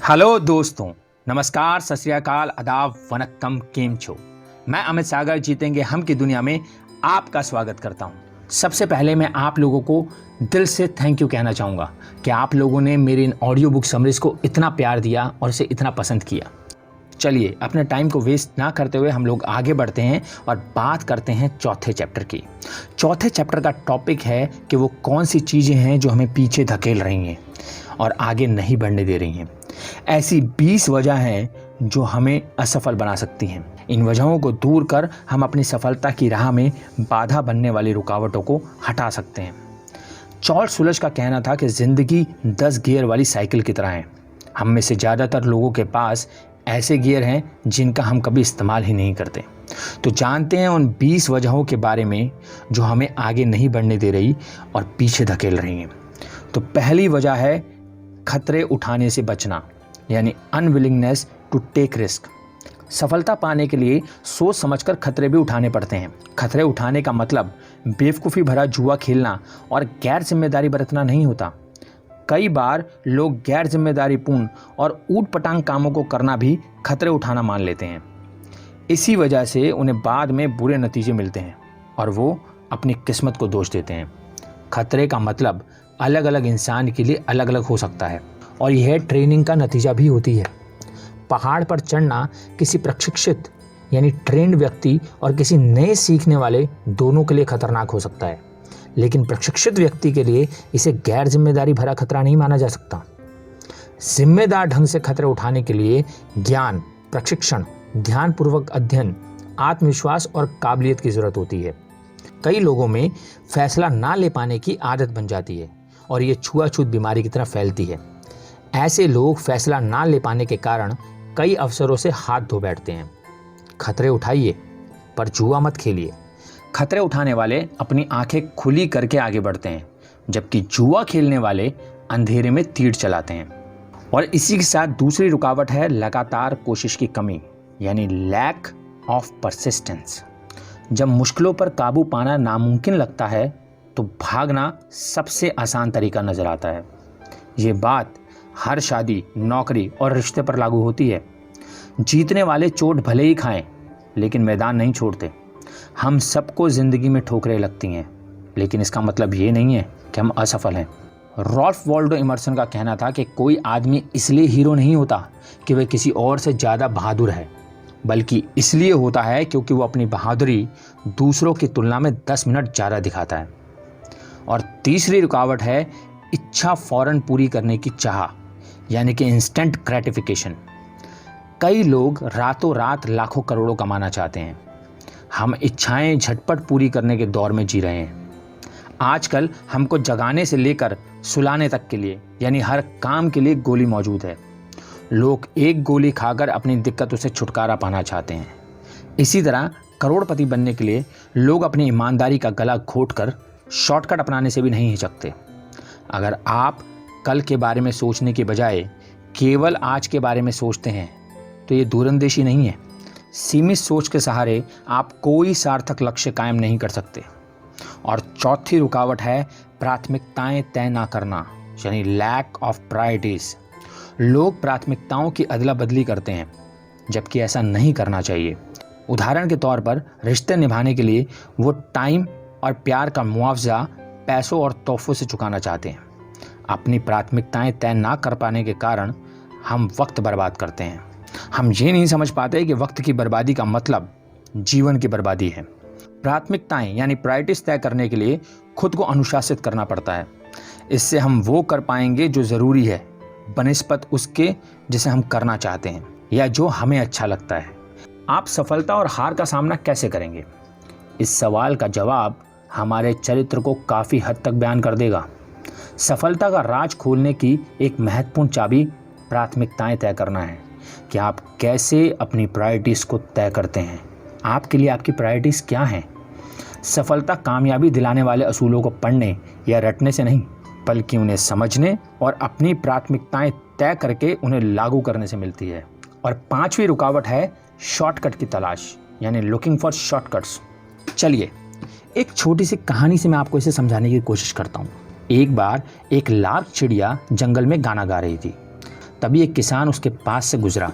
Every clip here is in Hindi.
हेलो दोस्तों, नमस्कार, सत श्री अकाल, आदाब, वनक्कम, केम छो। मैं अमित सागर जीतेंगे हम की दुनिया में आपका स्वागत करता हूं। सबसे पहले मैं आप लोगों को दिल से थैंक यू कहना चाहूँगा कि आप लोगों ने मेरी इन ऑडियो बुक समरीज को इतना प्यार दिया और इसे इतना पसंद किया। चलिए अपने टाइम को वेस्ट ना करते हुए हम लोग आगे बढ़ते हैं और बात करते हैं चौथे चैप्टर की। चौथे चैप्टर का टॉपिक है कि वो कौन सी चीज़ें हैं जो हमें पीछे धकेल रही हैं और आगे नहीं बढ़ने दे रही हैं। ऐसी 20 वजह हैं जो हमें असफल बना सकती हैं। इन वजहों को दूर कर हम अपनी सफलता की राह में बाधा बनने वाली रुकावटों को हटा सकते हैं। चार्ल्स सुलज का कहना था कि ज़िंदगी 10 गियर वाली साइकिल की तरह है। हम में से ज़्यादातर लोगों के पास ऐसे गियर हैं जिनका हम कभी इस्तेमाल ही नहीं करते। तो जानते हैं उन 20 वजहों के बारे में जो हमें आगे नहीं बढ़ने दे रही और पीछे धकेल रही हैं। तो पहली वजह है खतरे उठाने से बचना, यानी अनविलिंगनेस टू टेक रिस्क। सफलता पाने के लिए सोच समझकर खतरे भी उठाने पड़ते हैं। खतरे उठाने का मतलब बेवकूफ़ी भरा जुआ खेलना और गैर जिम्मेदारी बरतना नहीं होता। कई बार लोग गैर जिम्मेदारीपूर्ण और ऊट पटांग कामों को करना भी खतरे उठाना मान लेते हैं। इसी वजह से उन्हें बाद में बुरे नतीजे मिलते हैं और वो अपनी किस्मत को दोष देते हैं। खतरे का मतलब अलग अलग इंसान के लिए अलग अलग हो सकता है और यह ट्रेनिंग का नतीजा भी होती है। पहाड़ पर चढ़ना किसी प्रशिक्षित यानी ट्रेंड व्यक्ति और किसी नए सीखने वाले दोनों के लिए खतरनाक हो सकता है, लेकिन प्रशिक्षित व्यक्ति के लिए इसे गैर जिम्मेदारी भरा खतरा नहीं माना जा सकता। जिम्मेदार ढंग से खतरे उठाने के लिए ज्ञान, प्रशिक्षण, ध्यानपूर्वक अध्ययन, आत्मविश्वास और काबिलियत की जरूरत होती है। कई लोगों में फैसला ना ले पाने की आदत बन जाती है और ये छुआछूत बीमारी की तरह फैलती है। ऐसे लोग फैसला ना ले पाने के कारण कई अवसरों से हाथ धो बैठते हैं। खतरे उठाइए पर जुआ मत खेलिए। खतरे उठाने वाले अपनी आंखें खुली करके आगे बढ़ते हैं, जबकि जुआ खेलने वाले अंधेरे में तीर चलाते हैं। और इसी के साथ दूसरी रुकावट है लगातार कोशिश की कमी, यानी लैक ऑफ परसिस्टेंस। जब मुश्किलों पर काबू पाना नामुमकिन लगता है तो भागना सबसे आसान तरीका नजर आता है। ये बात हर शादी, नौकरी और रिश्ते पर लागू होती है। जीतने वाले चोट भले ही खाएं, लेकिन मैदान नहीं छोड़ते। हम सबको जिंदगी में ठोकरें लगती हैं, लेकिन इसका मतलब ये नहीं है कि हम असफल हैं। रॉल्फ वॉल्डो इमर्सन का कहना था कि कोई आदमी इसलिए हीरो नहीं होता कि वह किसी और से ज़्यादा बहादुर है, बल्कि इसलिए होता है क्योंकि वो अपनी बहादुरी दूसरों की तुलना में 10 मिनट ज़्यादा दिखाता है। और तीसरी रुकावट है इच्छा फौरन पूरी करने की चाह, यानी कि इंस्टेंट ग्रेटिफिकेशन। कई लोग रातों रात लाखों करोड़ों कमाना चाहते हैं। हम इच्छाएं झटपट पूरी करने के दौर में जी रहे हैं। आजकल हमको जगाने से लेकर सुलाने तक के लिए, यानी हर काम के लिए गोली मौजूद है। लोग एक गोली खाकर अपनी दिक्कतों से छुटकारा पाना चाहते हैं। इसी तरह करोड़पति बनने के लिए लोग अपनी ईमानदारी का गला घोंटकर शॉर्टकट अपनाने से भी नहीं हिचकते। अगर आप कल के बारे में सोचने के बजाय केवल आज के बारे में सोचते हैं तो ये दूरंदेशी नहीं है। सीमित सोच के सहारे आप कोई सार्थक लक्ष्य कायम नहीं कर सकते। और चौथी रुकावट है प्राथमिकताएं तय ना करना, यानी लैक ऑफ प्रायोरिटीज। लोग प्राथमिकताओं की अदला बदली करते हैं, जबकि ऐसा नहीं करना चाहिए। उदाहरण के तौर पर रिश्ते निभाने के लिए वो टाइम और प्यार का मुआवजा पैसों और तोहफों से चुकाना चाहते हैं। अपनी प्राथमिकताएं तय ना कर पाने के कारण हम वक्त बर्बाद करते हैं। हम ये नहीं समझ पाते कि वक्त की बर्बादी का मतलब जीवन की बर्बादी है। प्राथमिकताएं यानी प्रायोरिटीज तय करने के लिए खुद को अनुशासित करना पड़ता है। इससे हम वो कर पाएंगे जो ज़रूरी है, बनिस्बत उसके जिसे हम करना चाहते हैं या जो हमें अच्छा लगता है। आप सफलता और हार का सामना कैसे करेंगे? इस सवाल का जवाब हमारे चरित्र को काफ़ी हद तक बयान कर देगा। सफलता का राज खोलने की एक महत्वपूर्ण चाबी प्राथमिकताएं तय करना है कि आप कैसे अपनी प्रायोरिटीज़ को तय करते हैं। आपके लिए आपकी प्रायोरिटीज़ क्या हैं? सफलता कामयाबी दिलाने वाले असूलों को पढ़ने या रटने से नहीं, बल्कि उन्हें समझने और अपनी प्राथमिकताएं तय करके उन्हें लागू करने से मिलती है। और पांचवी रुकावट है शॉर्टकट की तलाश, यानी लुकिंग फॉर शॉर्टकट्स। चलिए एक छोटी सी कहानी से मैं आपको इसे समझाने की कोशिश करता हूँ। एक बार एक लार्क चिड़िया जंगल में गाना गा रही थी। तभी एक किसान उसके पास से गुजरा।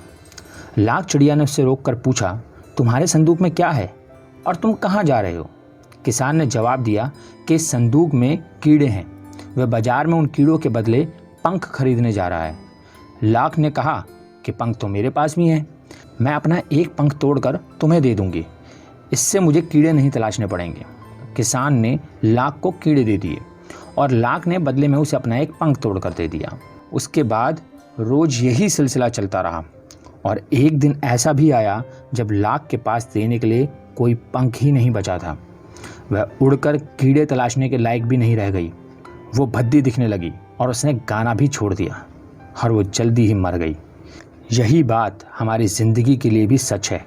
लाख चिड़िया ने उससे रोक कर पूछा, तुम्हारे संदूक में क्या है और तुम कहाँ जा रहे हो? किसान ने जवाब दिया कि इस संदूक में कीड़े हैं, वह बाजार में उन कीड़ों के बदले पंख खरीदने जा रहा है। लाख ने कहा कि पंख तो मेरे पास भी हैं, मैं अपना एक पंख तोड़कर तुम्हें दे दूंगी, इससे मुझे कीड़े नहीं तलाशने पड़ेंगे। किसान ने लाख को कीड़े दे दिए और लाख ने बदले में उसे अपना एक पंख तोड़कर दे दिया। उसके बाद रोज यही सिलसिला चलता रहा और एक दिन ऐसा भी आया जब लाख के पास देने के लिए कोई पंख ही नहीं बचा था। वह उड़कर कीड़े तलाशने के लायक भी नहीं रह गई। वो भद्दी दिखने लगी और उसने गाना भी छोड़ दिया और वो जल्दी ही मर गई। यही बात हमारी ज़िंदगी के लिए भी सच है।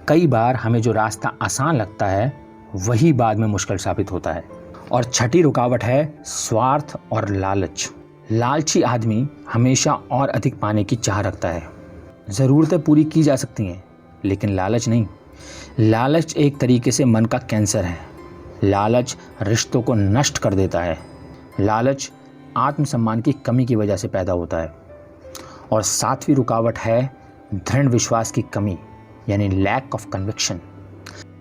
कई बार हमें जो रास्ता आसान लगता है वही बाद में मुश्किल साबित होता है। और छठी रुकावट है स्वार्थ और लालच। लालची आदमी हमेशा और अधिक पाने की चाह रखता है। ज़रूरतें पूरी की जा सकती हैं लेकिन लालच नहीं। लालच एक तरीके से मन का कैंसर है। लालच रिश्तों को नष्ट कर देता है। लालच आत्मसम्मान की कमी की वजह से पैदा होता है। और सातवीं रुकावट है दृढ़ विश्वास की कमी, यानी लैक ऑफ कन्विक्शन।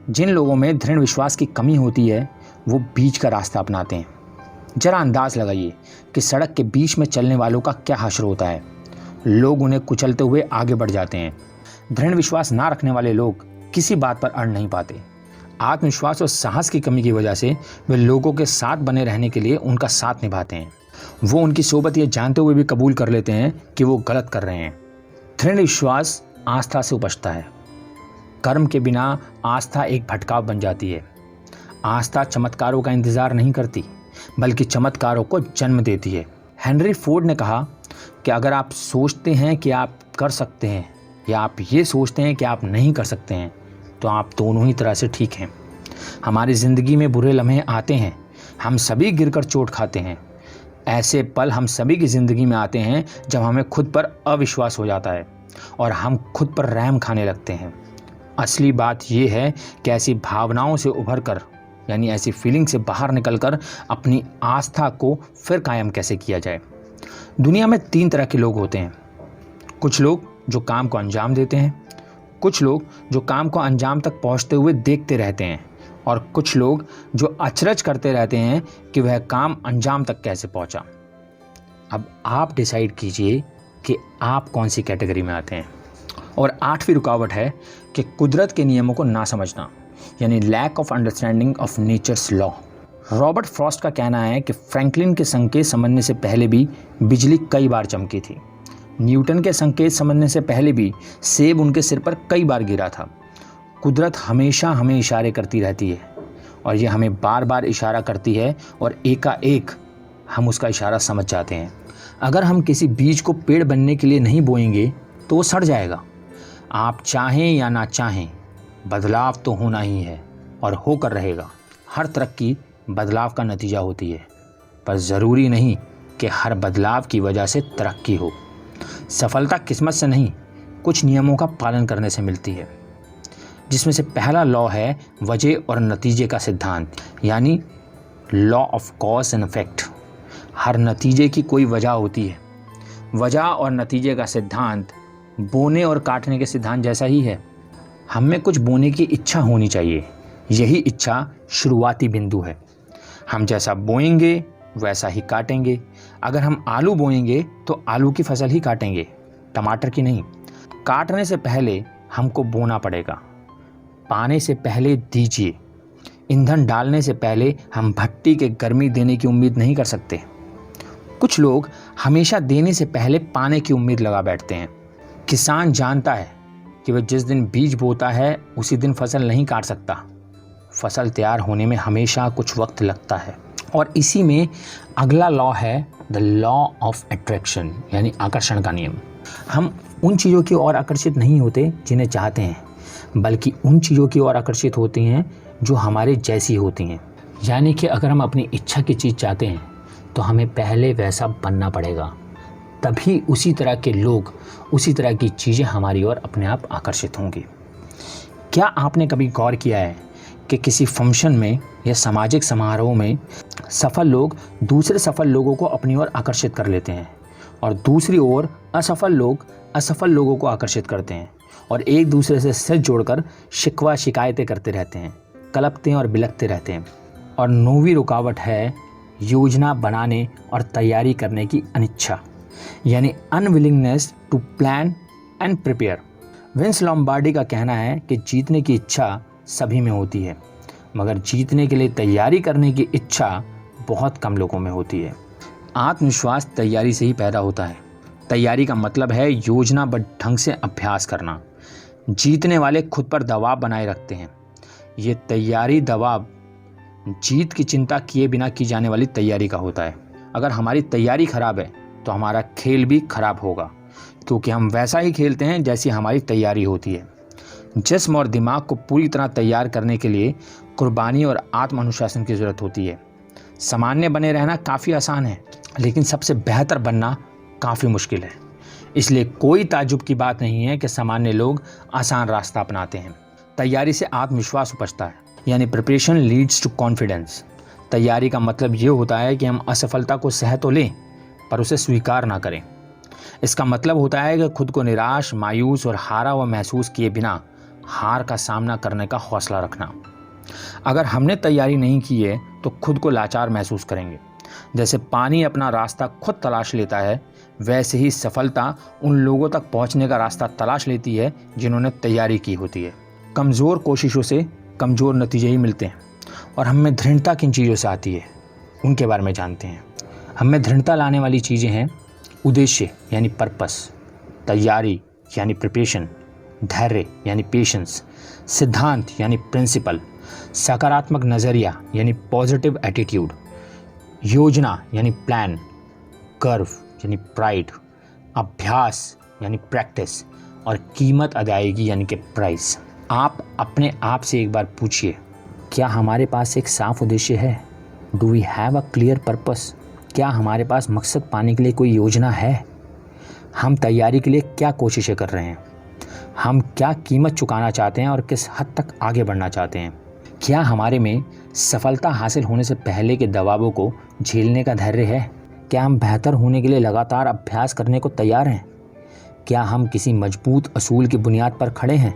जिन लोगों में दृढ़ विश्वास की कमी होती है वो बीच का रास्ता अपनाते हैं। जरा अंदाज लगाइए कि सड़क के बीच में चलने वालों का क्या हश्र होता है। लोग उन्हें कुचलते हुए आगे बढ़ जाते हैं। दृढ़ विश्वास ना रखने वाले लोग किसी बात पर अड़ नहीं पाते। आत्मविश्वास और साहस की कमी की वजह से वे लोगों के साथ बने रहने के लिए उनका साथ निभाते हैं। वो उनकी सोबत ये जानते हुए भी कबूल कर लेते हैं कि वो गलत कर रहे हैं। दृढ़ विश्वास आस्था से उपजता है। कर्म के बिना आस्था एक भटकाव बन जाती है। आस्था चमत्कारों का इंतजार नहीं करती बल्कि चमत्कारों को जन्म देती है। हेनरी फोर्ड ने कहा कि अगर आप सोचते हैं कि आप कर सकते हैं या आप ये सोचते हैं कि आप नहीं कर सकते हैं तो आप दोनों ही तरह से ठीक हैं। हमारी ज़िंदगी में बुरे लम्हे आते हैं, हम सभी गिरकर चोट खाते हैं। ऐसे पल हम सभी की ज़िंदगी में आते हैं जब हमें खुद पर अविश्वास हो जाता है और हम खुद पर रहम खाने लगते हैं। असली बात यह है कि ऐसी भावनाओं से उभर कर, यानी ऐसी फीलिंग से बाहर निकलकर अपनी आस्था को फिर कायम कैसे किया जाए। दुनिया में 3 तरह के लोग होते हैं। कुछ लोग जो काम को अंजाम देते हैं, कुछ लोग जो काम को अंजाम तक पहुंचते हुए देखते रहते हैं और कुछ लोग जो अचरज करते रहते हैं कि वह काम अंजाम तक कैसे पहुंचा। अब आप डिसाइड कीजिए कि आप कौन सी कैटेगरी में आते हैं। और 8वीं रुकावट है कि कुदरत के नियमों को ना समझना, यानी lack of understanding of nature's law. Robert Frost का कहना है कि फ्रैंकलिन के संकेत समझने से पहले भी बिजली कई बार चमकी थी। न्यूटन के संकेत समझने से पहले भी सेब उनके सिर पर कई बार गिरा था। कुदरत हमेशा हमें इशारे करती रहती है और यह हमें बार बार इशारा करती है और एकाएक हम उसका इशारा समझ जाते हैं। अगर हम किसी बीज को पेड़ बनने के लिए नहीं बोएंगे तो वो सड़ जाएगा। आप चाहें या ना चाहें, बदलाव तो होना ही है और होकर रहेगा। हर तरक्की बदलाव का नतीजा होती है, पर ज़रूरी नहीं कि हर बदलाव की वजह से तरक्की हो। सफलता किस्मत से नहीं, कुछ नियमों का पालन करने से मिलती है, जिसमें से पहला लॉ है वजह और नतीजे का सिद्धांत, यानी law of cause and effect. हर नतीजे की कोई वजह होती है। वजह और नतीजे का सिद्धांत बोने और काटने के सिद्धांत जैसा ही है। हम में कुछ बोने की इच्छा होनी चाहिए, यही इच्छा शुरुआती बिंदु है। हम जैसा बोएंगे वैसा ही काटेंगे। अगर हम आलू बोएंगे तो आलू की फसल ही काटेंगे, टमाटर की नहीं। काटने से पहले हमको बोना पड़ेगा। पाने से पहले दीजिए। ईंधन डालने से पहले हम भट्टी के गर्मी देने की उम्मीद नहीं कर सकते। कुछ लोग हमेशा देने से पहले पाने की उम्मीद लगा बैठते हैं। किसान जानता है कि वह जिस दिन बीज बोता है उसी दिन फसल नहीं काट सकता। फसल तैयार होने में हमेशा कुछ वक्त लगता है। और इसी में अगला लॉ है द लॉ ऑफ अट्रैक्शन, यानी आकर्षण का नियम। हम उन चीज़ों की ओर आकर्षित नहीं होते जिन्हें चाहते हैं, बल्कि उन चीज़ों की ओर आकर्षित होती हैं जो हमारे जैसी होती हैं। यानी कि अगर हम अपनी इच्छा की चीज़ चाहते हैं तो हमें पहले वैसा बनना पड़ेगा, तभी उसी तरह के लोग, उसी तरह की चीज़ें हमारी ओर अपने आप आकर्षित होंगी। क्या आपने कभी गौर किया है कि किसी फंक्शन में या सामाजिक समारोह में सफल लोग दूसरे सफल लोगों को अपनी ओर आकर्षित कर लेते हैं और दूसरी ओर असफल लोग असफल लोगों को आकर्षित करते हैं और एक दूसरे से सिर जोड़कर शिकवा शिकायतें करते रहते हैं, कलपते हैं और बिलखते रहते हैं। और 9वीं रुकावट है योजना बनाने और तैयारी करने की अनिच्छा, यानी unwillingness to plan and prepare. Vince Lombardi का कहना है कि जीतने की इच्छा सभी में होती है, मगर जीतने के लिए तैयारी करने की इच्छा बहुत कम लोगों में होती है। आत्मविश्वास तैयारी से ही पैदा होता है। तैयारी का मतलब है योजनाबद्ध ढंग से अभ्यास करना। जीतने वाले खुद पर दबाव बनाए रखते हैं। ये तैयारी दबाव जीत की चिंता किए बिना की जाने वाली तैयारी का होता है। अगर हमारी तैयारी खराब है तो हमारा खेल भी खराब होगा, क्योंकि हम वैसा ही खेलते हैं जैसी हमारी तैयारी होती है। जिस्म और दिमाग को पूरी तरह तैयार करने के लिए कुर्बानी और आत्म अनुशासन की ज़रूरत होती है। सामान्य बने रहना काफ़ी आसान है, लेकिन सबसे बेहतर बनना काफ़ी मुश्किल है। इसलिए कोई ताज्जुब की बात नहीं है कि सामान्य लोग आसान रास्ता अपनाते हैं। तैयारी से आत्मविश्वास उपजता है, यानी प्रिपरेशन लीड्स टू कॉन्फिडेंस। तैयारी का मतलब ये होता है कि हम असफलता को सह तो लें, पर उसे स्वीकार ना करें। इसका मतलब होता है कि खुद को निराश, मायूस और हारा हुआ महसूस किए बिना हार का सामना करने का हौसला रखना। अगर हमने तैयारी नहीं की है तो खुद को लाचार महसूस करेंगे। जैसे पानी अपना रास्ता खुद तलाश लेता है, वैसे ही सफलता उन लोगों तक पहुंचने का रास्ता तलाश लेती है जिन्होंने तैयारी की होती है। कमज़ोर कोशिशों से कमज़ोर नतीजे ही मिलते हैं। और हमें दृढ़ता किन चीज़ों से आती है, उनके बारे में जानते हैं। हमें दृढ़ता लाने वाली चीज़ें हैं उद्देश्य यानी पर्पस, तैयारी यानी प्रिपरेशन, धैर्य यानी पेशेंस, सिद्धांत यानी प्रिंसिपल, सकारात्मक नज़रिया यानी पॉजिटिव एटीट्यूड, योजना यानी प्लान, गर्व यानी प्राइड, अभ्यास यानी प्रैक्टिस और कीमत अदायगी यानी कि प्राइस। आप अपने आप से एक बार पूछिए, क्या हमारे पास एक साफ उद्देश्य है? Do we have a clear purpose? क्या हमारे पास मकसद पाने के लिए कोई योजना है? हम तैयारी के लिए क्या कोशिशें कर रहे हैं? हम क्या कीमत चुकाना चाहते हैं और किस हद तक आगे बढ़ना चाहते हैं? क्या हमारे में सफलता हासिल होने से पहले के दबावों को झेलने का धैर्य है? क्या हम बेहतर होने के लिए लगातार अभ्यास करने को तैयार हैं? क्या हम किसी मजबूत असूल की बुनियाद पर खड़े हैं?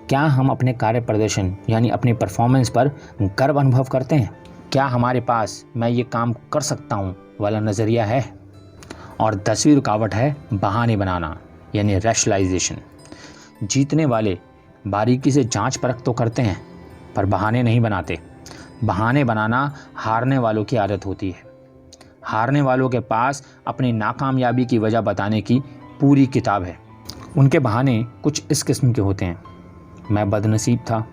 क्या हम अपने कार्य प्रदर्शन यानी अपनी परफॉर्मेंस पर गर्व अनुभव करते हैं? क्या हमारे पास मैं ये काम कर सकता हूँ वाला नज़रिया है? और 10वीं रुकावट है बहाने बनाना यानी रैशनलाइजेशन। जीतने वाले बारीकी से जांच परख तो करते हैं, पर बहाने नहीं बनाते। बहाने बनाना हारने वालों की आदत होती है। हारने वालों के पास अपनी नाकामयाबी की वजह बताने की पूरी किताब है। उनके बहाने कुछ इस किस्म के होते हैं: मैं बदनसीब था,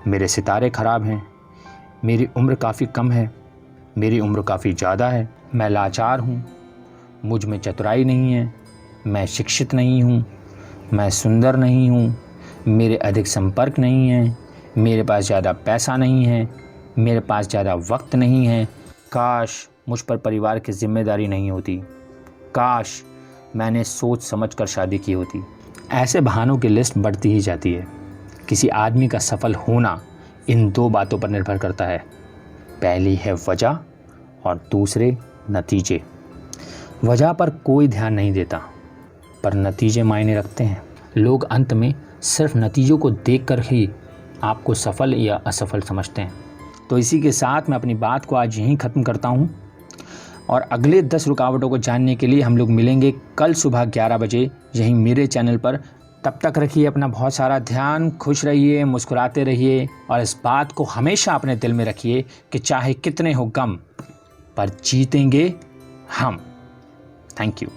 मेरे सितारे ख़राब हैं, मेरी उम्र काफ़ी कम है, मेरी उम्र काफ़ी ज़्यादा है, मैं लाचार हूँ, मुझ में चतुराई नहीं है, मैं शिक्षित नहीं हूँ, मैं सुंदर नहीं हूँ, मेरे अधिक संपर्क नहीं हैं, मेरे पास ज़्यादा पैसा नहीं है, मेरे पास ज़्यादा वक्त नहीं है, काश मुझ पर परिवार की जिम्मेदारी नहीं होती, काश मैंने सोच समझ कर शादी की होती। ऐसे बहानों की लिस्ट बढ़ती ही जाती है। किसी आदमी का सफल होना इन 2 बातों पर निर्भर करता है। पहली है वजह और दूसरे नतीजे। वजह पर कोई ध्यान नहीं देता, पर नतीजे मायने रखते हैं। लोग अंत में सिर्फ नतीजों को देखकर ही आपको सफल या असफल समझते हैं। तो इसी के साथ मैं अपनी बात को आज यहीं ख़त्म करता हूँ, और अगले 10 रुकावटों को जानने के लिए हम लोग मिलेंगे कल सुबह 11 बजे यहीं मेरे चैनल पर। तब तक रखिए अपना बहुत सारा ध्यान, खुश रहिए, मुस्कुराते रहिए, और इस बात को हमेशा अपने दिल में रखिए कि चाहे कितने हो गम, पर जीतेंगे हम। Thank you.